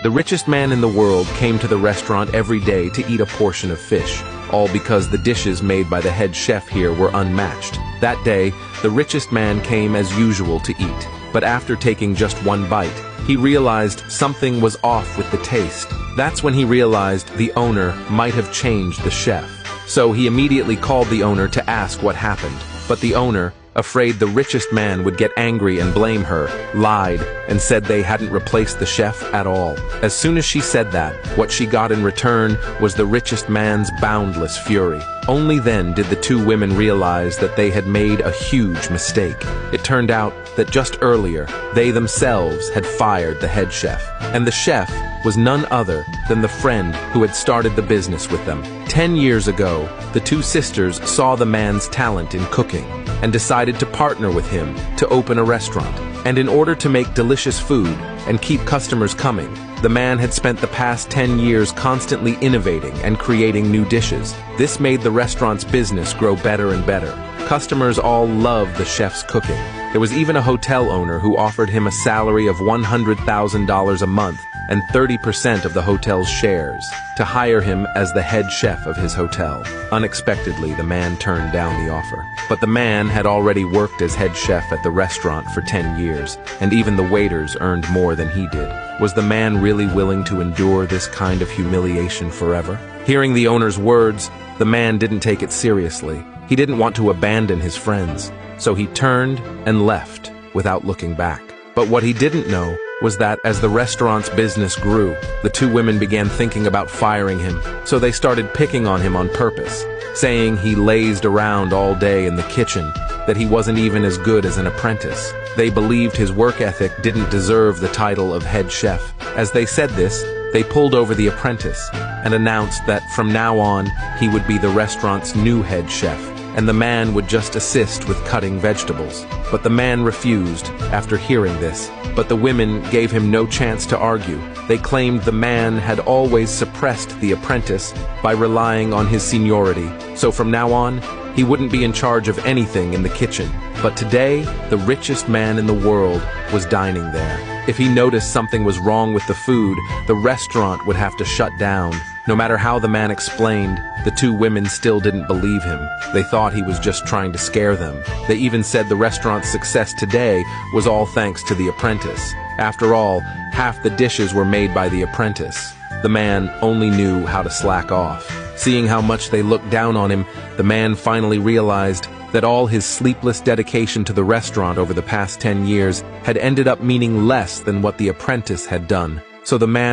The richest man in the world came to the restaurant every day to eat a portion of fish, all because the dishes made by the head chef here were unmatched. That day, the richest man came as usual to eat, but after taking just one bite, he realized something was off with the taste. That's when he realized the owner might have changed the chef. So he immediately called the owner to ask what happened, but the owner, afraid the richest man would get angry and blame her, lied and said they hadn't replaced the chef at all. As soon as she said that, what she got in return was the richest man's boundless fury. Only then did the two women realize that they had made a huge mistake. It turned out that just earlier, they themselves had fired the head chef, and the chef was none other than the friend who had started the business with them. 10 years ago, the two sisters saw the man's talent in cooking and decided to partner with him to open a restaurant. And in order to make delicious food and keep customers coming, the man had spent the past 10 years constantly innovating and creating new dishes. This made the restaurant's business grow better and better. Customers all loved the chef's cooking. There was even a hotel owner who offered him a salary of $100,000 a month and 30% of the hotel's shares to hire him as the head chef of his hotel. Unexpectedly, the man turned down the offer. But the man had already worked as head chef at the restaurant for 10 years, and even the waiters earned more than he did. Was the man really willing to endure this kind of humiliation forever? Hearing the owner's words, the man didn't take it seriously. He didn't want to abandon his friends, so he turned and left without looking back. But what he didn't know was that as the restaurant's business grew, the two women began thinking about firing him, so they started picking on him on purpose, saying he lazed around all day in the kitchen, that he wasn't even as good as an apprentice. They believed his work ethic didn't deserve the title of head chef. As they said this, they pulled over the apprentice and announced that from now on, he would be the restaurant's new head chef, and the man would just assist with cutting vegetables. But the man refused after hearing this, but the women gave him no chance to argue. They claimed the man had always suppressed the apprentice by relying on his seniority, so from now on, he wouldn't be in charge of anything in the kitchen. But today, the richest man in the world was dining there. If he noticed something was wrong with the food, the restaurant would have to shut down. No matter how the man explained, the two women still didn't believe him. They thought he was just trying to scare them. They even said the restaurant's success today was all thanks to the apprentice. After all, half the dishes were made by the apprentice. The man only knew how to slack off. Seeing how much they looked down on him, the man finally realized that all his sleepless dedication to the restaurant over the past 10 years had ended up meaning less than what the apprentice had done. So the man